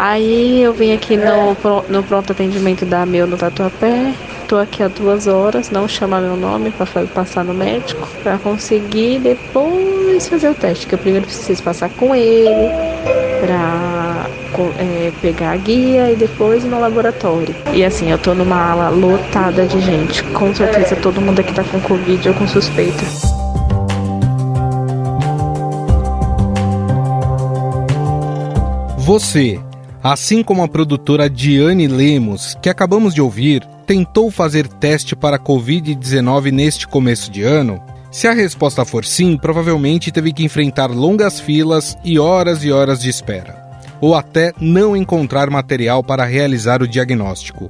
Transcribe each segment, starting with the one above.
Aí eu vim aqui no pronto atendimento da Amil no Tatuapé. Tô aqui há 2 horas, não chama meu nome para passar no médico, para conseguir depois fazer o teste, que eu primeiro preciso passar com ele, para pegar a guia e depois ir no laboratório. E assim, eu tô numa ala lotada de gente, com certeza todo mundo aqui tá com Covid ou com suspeita. Você, assim como a produtora Diane Lemos, que acabamos de ouvir, tentou fazer teste para Covid-19 neste começo de ano? Se a resposta for sim, provavelmente teve que enfrentar longas filas e horas de espera, ou até não encontrar material para realizar o diagnóstico.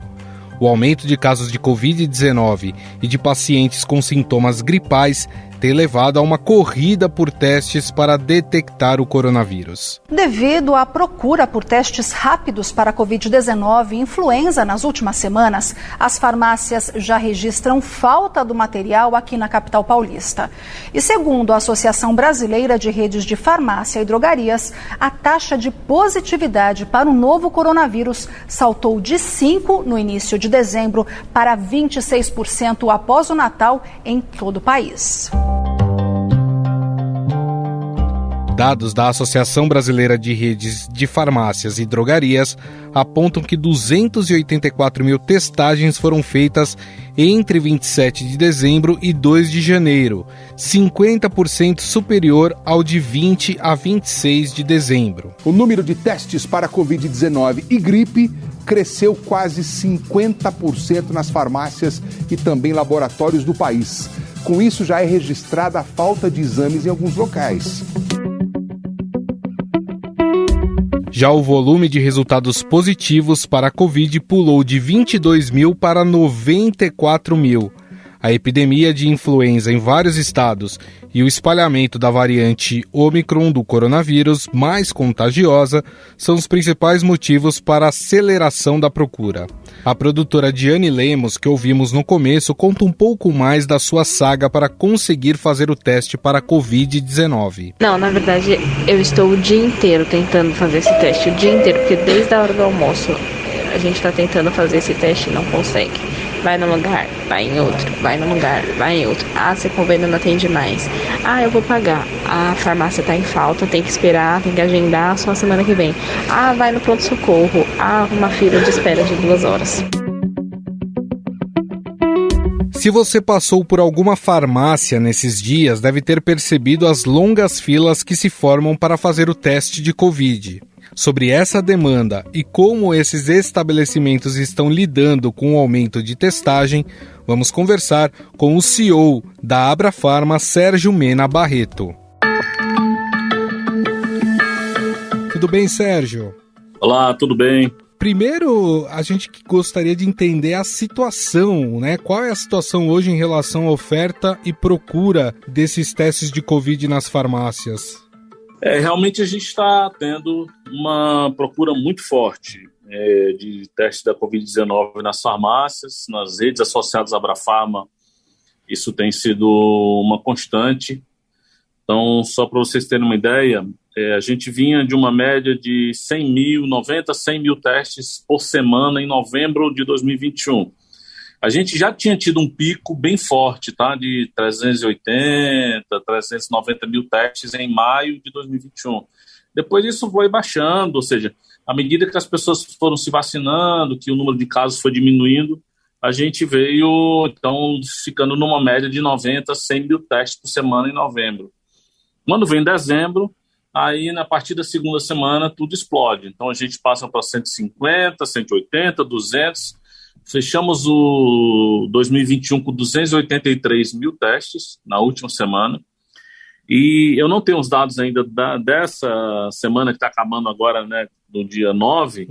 O aumento de casos de Covid-19 e de pacientes com sintomas gripais tem levado a uma corrida por testes para detectar o coronavírus. Devido à procura por testes rápidos para a Covid-19 e influenza nas últimas semanas, as farmácias já registram falta do material aqui na capital paulista. E segundo a Associação Brasileira de Redes de Farmácia e Drogarias, a taxa de positividade para o novo coronavírus saltou de 5% no início de dezembro para 26% após o Natal em todo o país. Dados da Associação Brasileira de Redes de Farmácias e Drogarias apontam que 284 mil testagens foram feitas entre 27 de dezembro e 2 de janeiro, 50% superior ao de 20 a 26 de dezembro. O número de testes para Covid-19 e gripe cresceu quase 50% nas farmácias e também laboratórios do país. Com isso, já é registrada a falta de exames em alguns locais. Já o volume de resultados positivos para a Covid pulou de 22 mil para 94 mil. A epidemia de influenza em vários estados e o espalhamento da variante Ômicron do coronavírus, mais contagiosa, são os principais motivos para a aceleração da procura. A produtora Diane Lemos, que ouvimos no começo, conta um pouco mais da sua saga para conseguir fazer o teste para a Covid-19. Não, na verdade, eu estou o dia inteiro tentando fazer esse teste, o dia inteiro, porque desde a hora do almoço a gente está tentando fazer esse teste e não consegue. Vai num lugar, vai em outro, vai num lugar, vai em outro. Ah, seu convênio não atende mais. Ah, eu vou pagar. A farmácia tá em falta, tem que esperar, tem que agendar só a semana que vem. Ah, vai no pronto-socorro. Ah, uma fila de espera de 2 horas. Se você passou por alguma farmácia nesses dias, deve ter percebido as longas filas que se formam para fazer o teste de Covid. Sobre essa demanda e como esses estabelecimentos estão lidando com o aumento de testagem, vamos conversar com o CEO da Abrafarma, Sérgio Mena Barreto. Tudo bem, Sérgio? Olá, tudo bem? Primeiro, a gente gostaria de entender a situação, né? Qual é a situação hoje em relação à oferta e procura desses testes de Covid nas farmácias? Realmente a gente está tendo uma procura muito forte de testes da Covid-19 nas farmácias, nas redes associadas à Abrafarma. Isso tem sido uma constante. Então, só para vocês terem uma ideia, a gente vinha de uma média de 90, 100 mil testes por semana em novembro de 2021. A gente já tinha tido um pico bem forte, tá? De 380, 390 mil testes em maio de 2021. Depois isso foi baixando, ou seja, à medida que as pessoas foram se vacinando, que o número de casos foi diminuindo, a gente veio, então, ficando numa média de 90, 100 mil testes por semana em novembro. Quando vem dezembro, aí na partir da segunda semana tudo explode. Então a gente passa para 150, 180, 200... Fechamos o 2021 com 283 mil testes na última semana. E eu não tenho os dados ainda dessa semana que está acabando agora, né, do dia 9,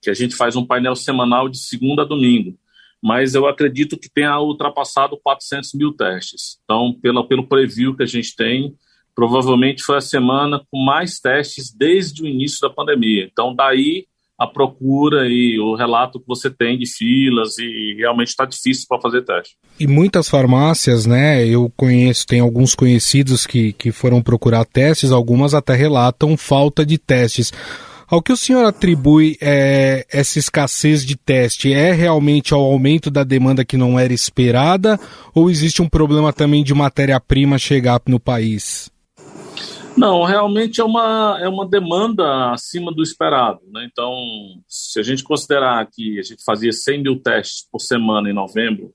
que a gente faz um painel semanal de segunda a domingo. Mas eu acredito que tenha ultrapassado 400 mil testes. Então, pelo preview que a gente tem, provavelmente foi a semana com mais testes desde o início da pandemia. Então, daí a procura e o relato que você tem de filas, e realmente está difícil para fazer teste. E muitas farmácias, né, eu conheço, tem alguns conhecidos que foram procurar testes, algumas até relatam falta de testes. Ao que o senhor atribui essa escassez de teste? É realmente ao aumento da demanda que não era esperada ou existe um problema também de matéria-prima chegar no país? Não, realmente é uma demanda acima do esperado, né? Então, se a gente considerar que a gente fazia 100 mil testes por semana em novembro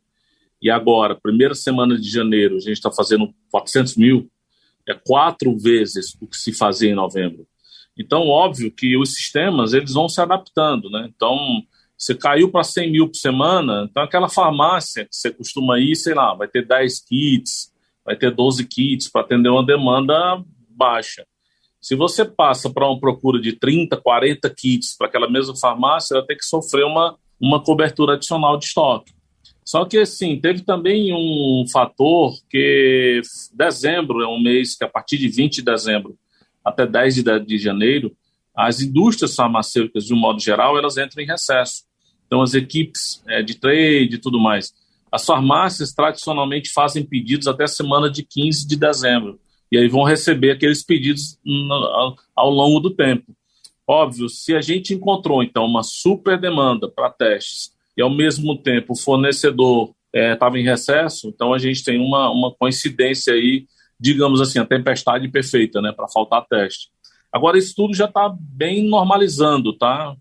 e agora, primeira semana de janeiro, a gente está fazendo 400 mil, é 4 vezes o que se fazia em novembro. Então, óbvio que os sistemas eles vão se adaptando, né? Então, você caiu para 100 mil por semana, então aquela farmácia que você costuma ir, sei lá, vai ter 10 kits, vai ter 12 kits para atender uma demanda baixa. Se você passa para uma procura de 30, 40 kits para aquela mesma farmácia, ela tem que sofrer uma cobertura adicional de estoque. Só que, assim, teve também um fator que dezembro é um mês que, a partir de 20 de dezembro até 10 de janeiro, as indústrias farmacêuticas, de um modo geral, elas entram em recesso. Então, as equipes de trade e tudo mais. As farmácias, tradicionalmente, fazem pedidos até a semana de 15 de dezembro. E aí vão receber aqueles pedidos ao longo do tempo. Óbvio, se a gente encontrou, então, uma super demanda para testes e, ao mesmo tempo, o fornecedor estava em recesso, então a gente tem uma coincidência aí, digamos assim, a tempestade perfeita, né, para faltar teste. Agora, isso tudo já está bem normalizando, tá?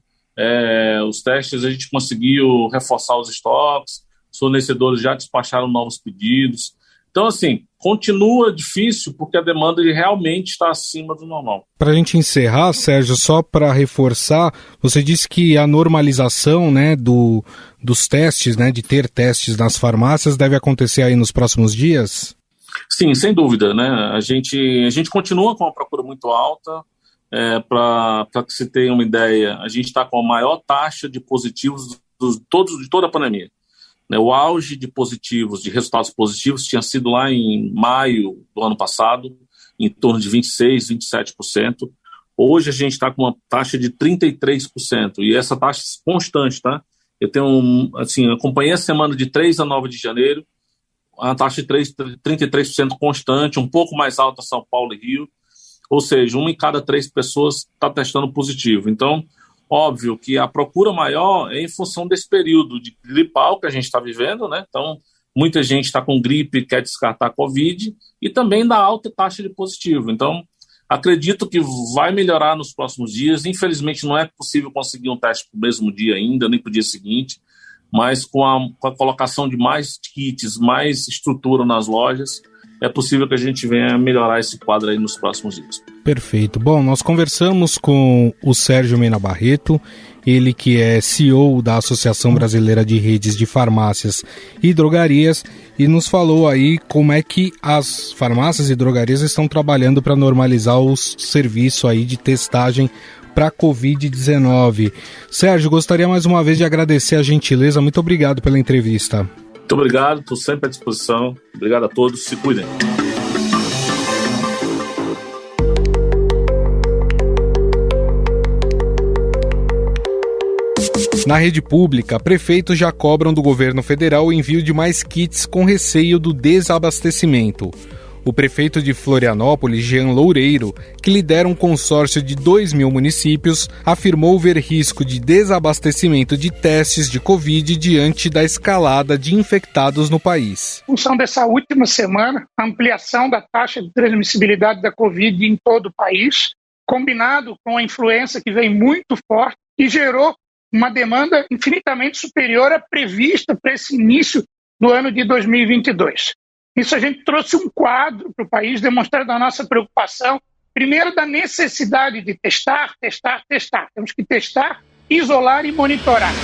Os testes a gente conseguiu reforçar os estoques, os fornecedores já despacharam novos pedidos. Então, assim, continua difícil porque a demanda realmente está acima do normal. Para a gente encerrar, Sérgio, só para reforçar, você disse que a normalização, né, dos testes, né, de ter testes nas farmácias, deve acontecer aí nos próximos dias? Sim, sem dúvida, né? A gente continua com uma procura muito alta. Para que você tenha uma ideia, a gente está com a maior taxa de positivos de toda a pandemia. O auge de positivos, de resultados positivos, tinha sido lá em maio do ano passado, em torno de 26%, 27%. Hoje a gente está com uma taxa de 33%, e essa taxa é constante, tá? Eu acompanhei a semana de 3 a 9 de janeiro, a taxa de 33% constante, um pouco mais alta São Paulo e Rio, ou seja, 1 em cada 3 pessoas está testando positivo. Então, óbvio que a procura maior é em função desse período de gripal que a gente está vivendo, né? Então, muita gente está com gripe e quer descartar a Covid, e também da alta taxa de positivo. Então, acredito que vai melhorar nos próximos dias. Infelizmente, não é possível conseguir um teste para o mesmo dia ainda, nem para o dia seguinte, mas com a colocação de mais kits, mais estrutura nas lojas, é possível que a gente venha melhorar esse quadro aí nos próximos dias. Perfeito. Bom, nós conversamos com o Sérgio Mena Barreto, ele que é CEO da Associação Brasileira de Redes de Farmácias e Drogarias, e nos falou aí como é que as farmácias e drogarias estão trabalhando para normalizar o serviço aí de testagem para a Covid-19. Sérgio, gostaria mais uma vez de agradecer a gentileza. Muito obrigado pela entrevista. Muito obrigado, estou sempre à disposição. Obrigado a todos, se cuidem. Na rede pública, prefeitos já cobram do governo federal o envio de mais kits com receio do desabastecimento. O prefeito de Florianópolis, Jean Loureiro, que lidera um consórcio de 2.000 municípios, afirmou ver risco de desabastecimento de testes de Covid diante da escalada de infectados no país. Em função dessa última semana, a ampliação da taxa de transmissibilidade da Covid em todo o país, combinado com a influenza que vem muito forte e gerou uma demanda infinitamente superior à prevista para esse início do ano de 2022. Isso a gente trouxe um quadro para o país demonstrando a nossa preocupação, primeiro da necessidade de testar. Temos que testar, isolar e monitorar.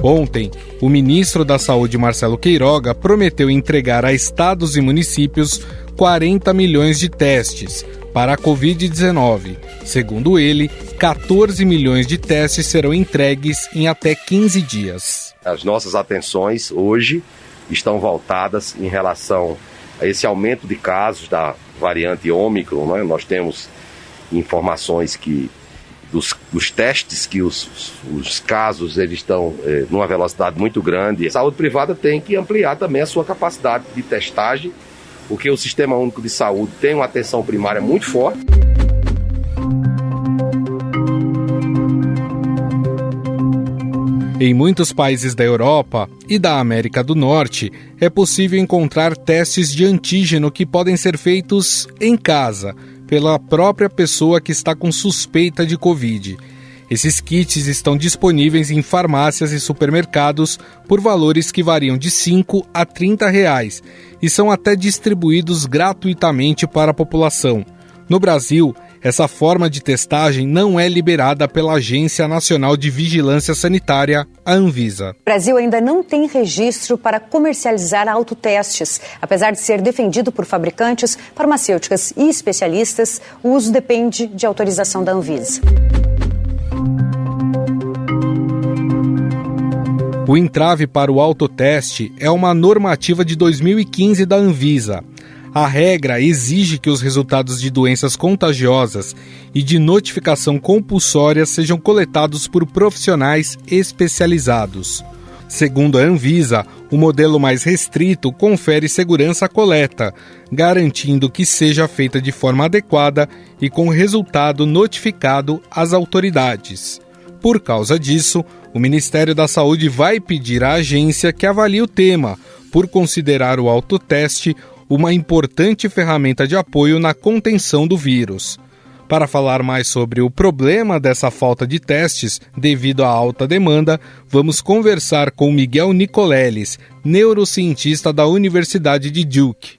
Ontem, o ministro da Saúde, Marcelo Queiroga, prometeu entregar a estados e municípios 40 milhões de testes para a Covid-19. Segundo ele, 14 milhões de testes serão entregues em até 15 dias. As nossas atenções hoje estão voltadas em relação a esse aumento de casos da variante Ômicron, né? Nós temos informações que dos testes que os casos eles estão numa velocidade muito grande. A saúde privada tem que ampliar também a sua capacidade de testagem porque o Sistema Único de Saúde tem uma atenção primária muito forte. Em muitos países da Europa e da América do Norte, é possível encontrar testes de antígeno que podem ser feitos em casa, pela própria pessoa que está com suspeita de Covid. Esses kits estão disponíveis em farmácias e supermercados por valores que variam de R$ 5 a R$ 30 e são até distribuídos gratuitamente para a população. No Brasil, essa forma de testagem não é liberada pela Agência Nacional de Vigilância Sanitária, a Anvisa. O Brasil ainda não tem registro para comercializar autotestes. Apesar de ser defendido por fabricantes, farmacêuticas e especialistas, o uso depende de autorização da Anvisa. O entrave para o autoteste é uma normativa de 2015 da Anvisa. A regra exige que os resultados de doenças contagiosas e de notificação compulsória sejam coletados por profissionais especializados. Segundo a Anvisa, o modelo mais restrito confere segurança à coleta, garantindo que seja feita de forma adequada e com resultado notificado às autoridades. Por causa disso, o Ministério da Saúde vai pedir à agência que avalie o tema, por considerar o autoteste uma importante ferramenta de apoio na contenção do vírus. Para falar mais sobre o problema dessa falta de testes devido à alta demanda, vamos conversar com Miguel Nicoleles, neurocientista da Universidade de Duke.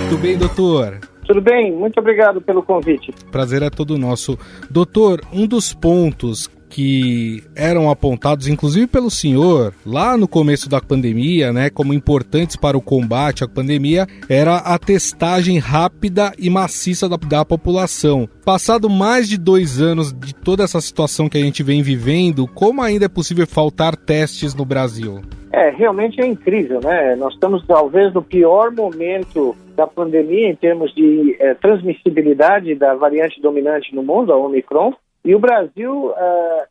Tudo bem, doutor? Tudo bem, muito obrigado pelo convite. Prazer é todo nosso. Doutor, um dos pontos que eram apontados, inclusive pelo senhor, lá no começo da pandemia, né, como importantes para o combate à pandemia, era a testagem rápida e maciça da população. Passado mais de 2 anos de toda essa situação que a gente vem vivendo, como ainda é possível faltar testes no Brasil? Realmente é incrível, né? Nós estamos talvez no pior momento da pandemia em termos de transmissibilidade da variante dominante no mundo, a Omicron. E o Brasil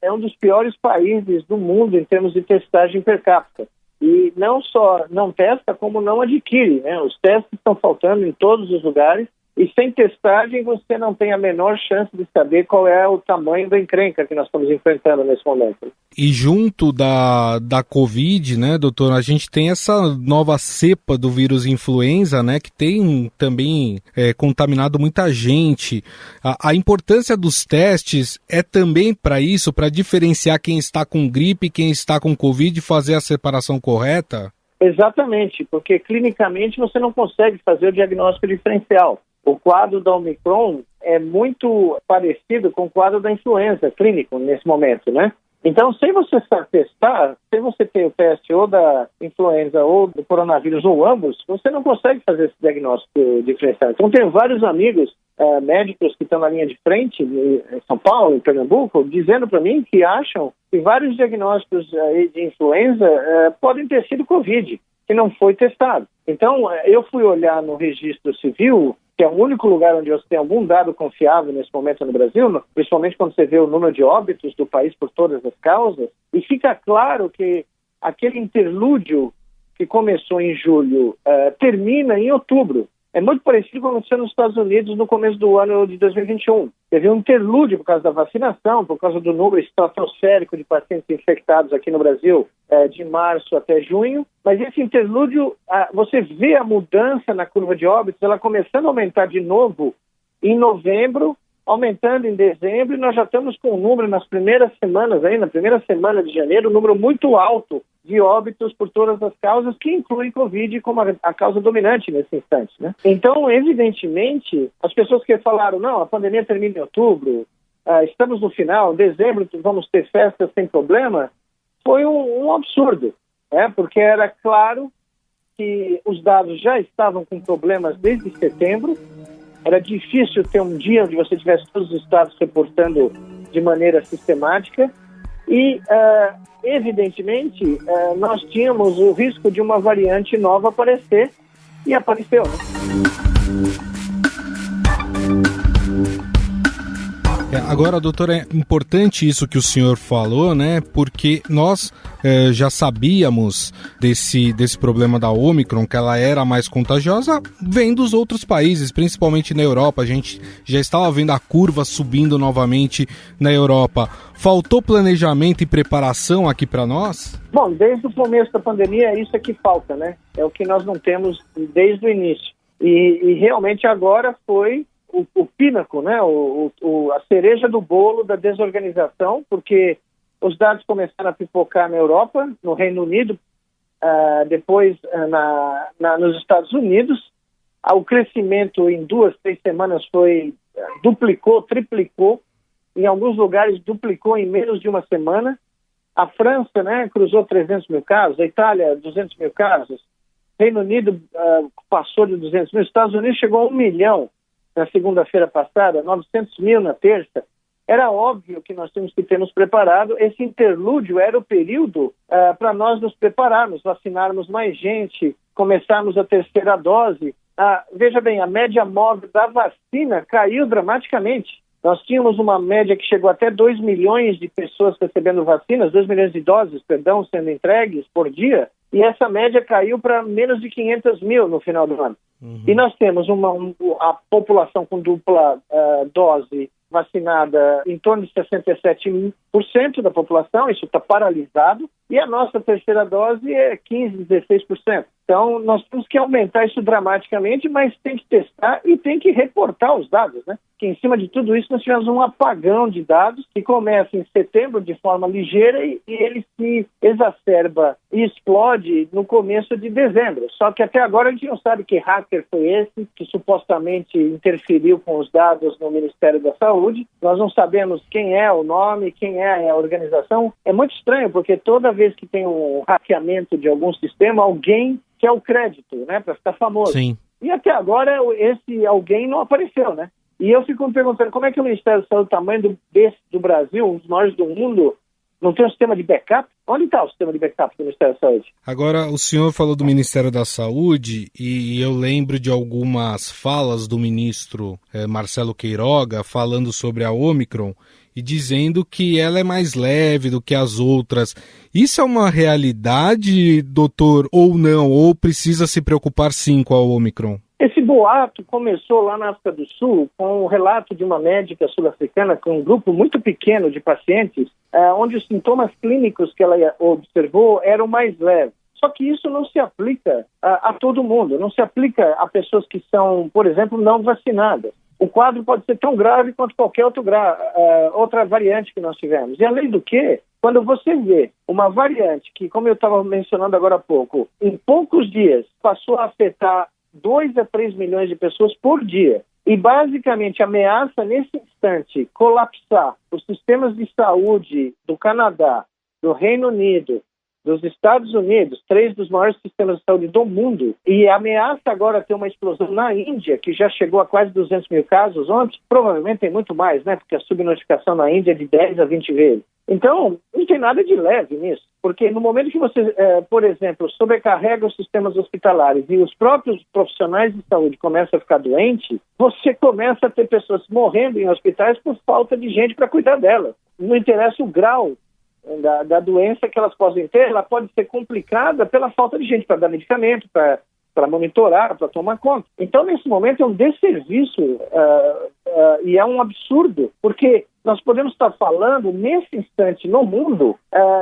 é um dos piores países do mundo em termos de testagem per capita. E não só não testa, como não adquire, né? Os testes estão faltando em todos os lugares. E sem testagem você não tem a menor chance de saber qual é o tamanho da encrenca que nós estamos enfrentando nesse momento. E junto da Covid, né, doutor, a gente tem essa nova cepa do vírus influenza, né, que tem também contaminado muita gente. A importância dos testes é também para isso, para diferenciar quem está com gripe e quem está com Covid e fazer a separação correta? Exatamente, porque clinicamente você não consegue fazer o diagnóstico diferencial. O quadro da Omicron é muito parecido com o quadro da influenza clínico nesse momento, né? Então, sem você testar, sem você ter o teste ou da influenza ou do coronavírus ou ambos, você não consegue fazer esse diagnóstico diferencial. Então, tenho vários amigos médicos que estão na linha de frente, em São Paulo, em Pernambuco, dizendo para mim que acham que vários diagnósticos de influenza podem ter sido Covid, que não foi testado. Então, eu fui olhar no registro civil, que é o único lugar onde você tem algum dado confiável nesse momento no Brasil, principalmente quando você vê o número de óbitos do país por todas as causas, e fica claro que aquele interlúdio que começou em julho termina em outubro. É muito parecido com o que aconteceu nos Estados Unidos no começo do ano de 2021. Teve um interlúdio por causa da vacinação, por causa do número estratosférico de pacientes infectados aqui no Brasil, de março até junho. Mas esse interlúdio, você vê a mudança na curva de óbitos, ela começando a aumentar de novo em novembro, aumentando em dezembro, e nós já estamos com um número nas primeiras semanas, aí, na primeira semana de janeiro, um número muito alto de óbitos por todas as causas, que incluem Covid como a causa dominante nesse instante, né? Então, evidentemente, as pessoas que falaram, não, a pandemia termina em outubro, estamos no final, em dezembro vamos ter festas sem problema, foi um absurdo, né? Porque era claro que os dados já estavam com problemas desde setembro. Era difícil ter um dia onde você tivesse todos os estados reportando de maneira sistemática e, evidentemente, nós tínhamos o risco de uma variante nova aparecer e apareceu, né? Agora, doutor, é importante isso que o senhor falou, né? Porque nós já sabíamos desse problema da Ômicron, que ela era mais contagiosa, vem dos outros países, principalmente na Europa. A gente já estava vendo a curva subindo novamente na Europa. Faltou planejamento e preparação aqui para nós? Bom, desde o começo da pandemia é isso que falta, né? É o que nós não temos desde o início. E realmente agora foi o pínaco, né? A cereja do bolo da desorganização, porque os dados começaram a pipocar na Europa, no Reino Unido, depois nos Estados Unidos. O crescimento em 2-3 semanas duplicou, triplicou. Em alguns lugares duplicou em menos de uma semana. A França, né, cruzou 300 mil casos, a Itália 200 mil casos, Reino Unido passou de 200 mil, Estados Unidos chegou a 1 milhão na segunda-feira passada, 900 mil na terça. Era óbvio que nós tínhamos que ter nos preparado. Esse interlúdio era o período para nós nos prepararmos, vacinarmos mais gente, começarmos a terceira dose. Veja bem, a média móvel da vacina caiu dramaticamente. Nós tínhamos uma média que chegou até 2 milhões de pessoas recebendo vacinas, 2 milhões de doses, sendo entregues por dia, e essa média caiu para menos de 500 mil no final do ano. E nós temos a população com dupla dose vacinada em torno de 67% da população, isso está paralisado, e a nossa terceira dose é 15%, 16%. Então, nós temos que aumentar isso dramaticamente, mas tem que testar e tem que reportar os dados, né? Que em cima de tudo isso nós tivemos um apagão de dados que começa em setembro de forma ligeira e ele se exacerba e explode no começo de dezembro. Só que até agora a gente não sabe que hacker foi esse que supostamente interferiu com os dados no Ministério da Saúde. Nós não sabemos quem é o nome, quem é a organização. É muito estranho, porque toda vez que tem um hackeamento de algum sistema, alguém quer o crédito, né, para ficar famoso. Sim. E até agora esse alguém não apareceu, né? E eu fico me perguntando como é que o Ministério da Saúde, tamanho do Brasil, um dos maiores do mundo, não tem um sistema de backup? Onde está o sistema de backup do Ministério da Saúde? Agora, o senhor falou do Ministério da Saúde e eu lembro de algumas falas do ministro Marcelo Queiroga falando sobre a Ômicron e dizendo que ela é mais leve do que as outras. Isso é uma realidade, doutor, ou não? Ou precisa se preocupar sim com a Ômicron? Esse boato começou lá na África do Sul com o relato de uma médica sul-africana com um grupo muito pequeno de pacientes, onde os sintomas clínicos que ela observou eram mais leves. Só que isso não se aplica a todo mundo, não se aplica a pessoas que são, por exemplo, não vacinadas. O quadro pode ser tão grave quanto qualquer outra variante que nós tivemos. E além do que, quando você vê uma variante que, como eu estava mencionando agora há pouco, em poucos dias passou a afetar 2 a 3 milhões de pessoas por dia, e basicamente ameaça nesse instante colapsar os sistemas de saúde do Canadá, do Reino Unido, dos Estados Unidos, 3 dos maiores sistemas de saúde do mundo, e ameaça agora ter uma explosão na Índia, que já chegou a quase 200 mil casos ontem, provavelmente tem muito mais, né? Porque a subnotificação na Índia é de 10 a 20 vezes. Então, não tem nada de leve nisso, porque no momento que você, por exemplo, sobrecarrega os sistemas hospitalares e os próprios profissionais de saúde começam a ficar doentes, você começa a ter pessoas morrendo em hospitais por falta de gente para cuidar delas. Não interessa o grau da doença que elas possam ter, ela pode ser complicada pela falta de gente para dar medicamento, para monitorar, para tomar conta. Então, nesse momento, é um desserviço e é um absurdo, porque nós podemos estar falando, nesse instante, no mundo,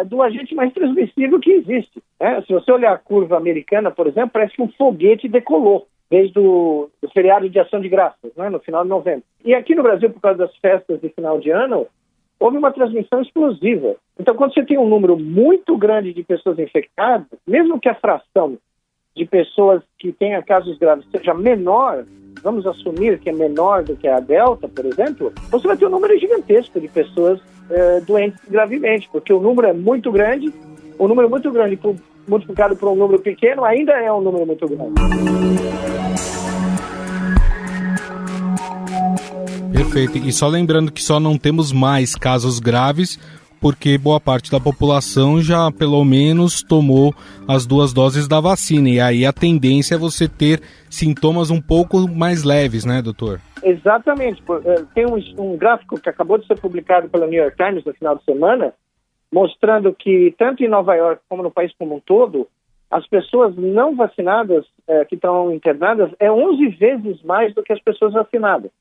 do agente mais transmissível que existe. Né? Se você olhar a curva americana, por exemplo, parece que um foguete decolou desde o feriado de Ação de Graças, né? No final de novembro. E aqui no Brasil, por causa das festas de final de ano, houve uma transmissão explosiva. Então, quando você tem um número muito grande de pessoas infectadas, mesmo que a fração de pessoas que tenham casos graves seja menor, vamos assumir que é menor do que a Delta, por exemplo, você vai ter um número gigantesco de pessoas doentes gravemente, porque o número é muito grande, um número muito grande multiplicado por um número pequeno ainda é um número muito grande. Perfeito. E só lembrando que só não temos mais casos graves porque boa parte da população já pelo menos tomou as 2 doses da vacina, e aí a tendência é você ter sintomas um pouco mais leves, né, doutor? Exatamente. Tem um gráfico que acabou de ser publicado pela New York Times no final de semana, mostrando que tanto em Nova York como no país como um todo, as pessoas não vacinadas que estão internadas é 11 vezes mais do que as pessoas vacinadas.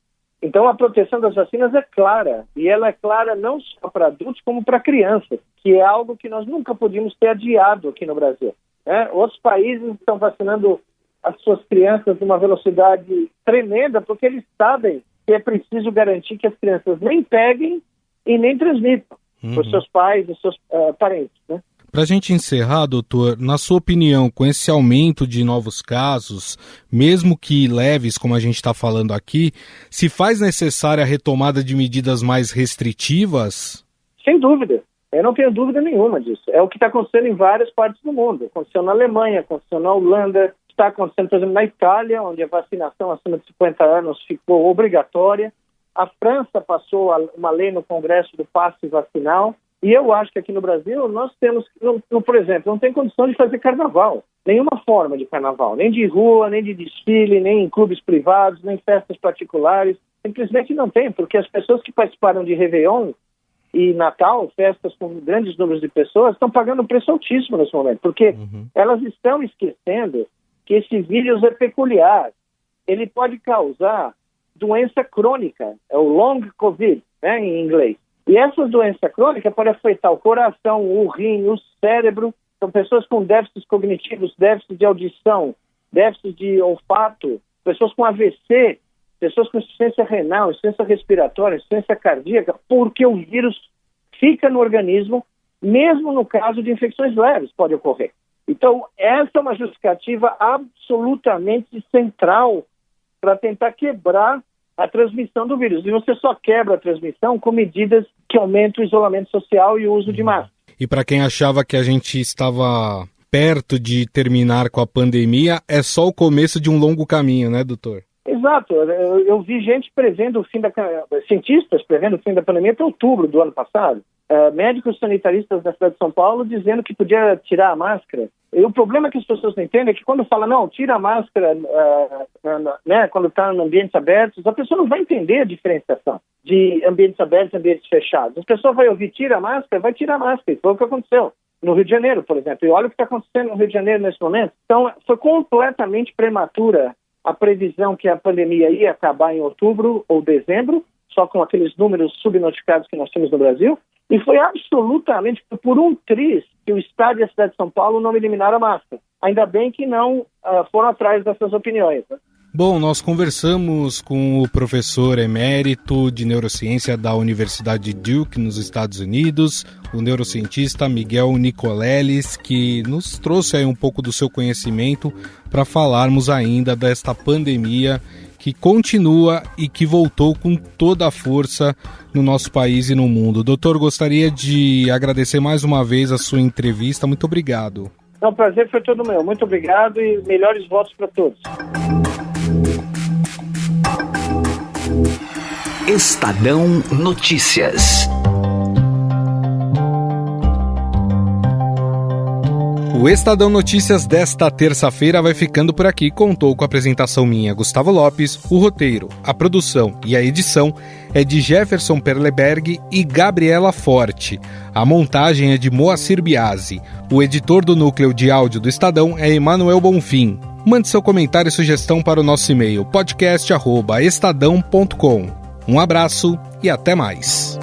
Então a proteção das vacinas é clara, e ela é clara não só para adultos como para crianças, que é algo que nós nunca podíamos ter adiado aqui no Brasil, né? Outros países estão vacinando as suas crianças numa velocidade tremenda, porque eles sabem que é preciso garantir que as crianças nem peguem e nem transmitam para os seus pais e seus parentes, né? Para a gente encerrar, doutor, na sua opinião, com esse aumento de novos casos, mesmo que leves, como a gente está falando aqui, se faz necessária a retomada de medidas mais restritivas? Sem dúvida. Eu não tenho dúvida nenhuma disso. É o que está acontecendo em várias partes do mundo. Aconteceu na Alemanha, aconteceu na Holanda, está acontecendo, por exemplo, na Itália, onde a vacinação acima de 50 anos ficou obrigatória. A França passou uma lei no Congresso do passe vacinal. E eu acho que aqui no Brasil nós temos, por exemplo, não tem condição de fazer carnaval, nenhuma forma de carnaval, nem de rua, nem de desfile, nem em clubes privados, nem festas particulares, simplesmente não tem, porque as pessoas que participaram de Réveillon e Natal, festas com grandes números de pessoas, estão pagando um preço altíssimo nesse momento, porque elas estão esquecendo que esse vírus é peculiar, ele pode causar doença crônica, é o long COVID, né, em inglês. E essa doença crônica pode afetar o coração, o rim, o cérebro. São pessoas com déficits cognitivos, déficit de audição, déficit de olfato, pessoas com AVC, pessoas com insuficiência renal, insuficiência respiratória, insuficiência cardíaca, porque o vírus fica no organismo, mesmo no caso de infecções leves pode ocorrer. Então, essa é uma justificativa absolutamente central para tentar quebrar a transmissão do vírus. E você só quebra a transmissão com medidas que aumentam o isolamento social e o uso de máscara. E para quem achava que a gente estava perto de terminar com a pandemia, é só o começo de um longo caminho, né, doutor? Exato. Eu vi gente prevendo o fim cientistas prevendo o fim da pandemia até outubro do ano passado. Médicos sanitaristas da cidade de São Paulo dizendo que podia tirar a máscara. E o problema que as pessoas não entendem é que quando fala, não, tira a máscara, né, quando está em ambientes abertos, a pessoa não vai entender a diferenciação de ambientes abertos e ambientes fechados. A pessoa vai ouvir, tira a máscara, vai tirar a máscara. Foi o que aconteceu no Rio de Janeiro, por exemplo. E olha o que está acontecendo no Rio de Janeiro nesse momento. Então, foi completamente prematura a previsão que a pandemia ia acabar em outubro ou dezembro, só com aqueles números subnotificados que nós temos no Brasil. E foi absolutamente por um triz que o Estado e a cidade de São Paulo não eliminaram a máscara. Ainda bem que não foram atrás dessas opiniões, né? Bom, nós conversamos com o professor emérito de neurociência da Universidade de Duke, nos Estados Unidos, o neurocientista Miguel Nicoleles, que nos trouxe aí um pouco do seu conhecimento para falarmos ainda desta pandemia que continua e que voltou com toda a força no nosso país e no mundo. Doutor, gostaria de agradecer mais uma vez a sua entrevista. Muito obrigado. O prazer foi todo meu. Muito obrigado e melhores votos para todos. Estadão Notícias. O Estadão Notícias desta terça-feira vai ficando por aqui. Contou com a apresentação minha, Gustavo Lopes, o roteiro, a produção e a edição é de Jefferson Perleberg e Gabriela Forte. A montagem é de Moacir Biasi. O editor do núcleo de áudio do Estadão é Emanuel Bonfim. Mande seu comentário e sugestão para o nosso e-mail podcast@estadão.com. Um abraço e até mais.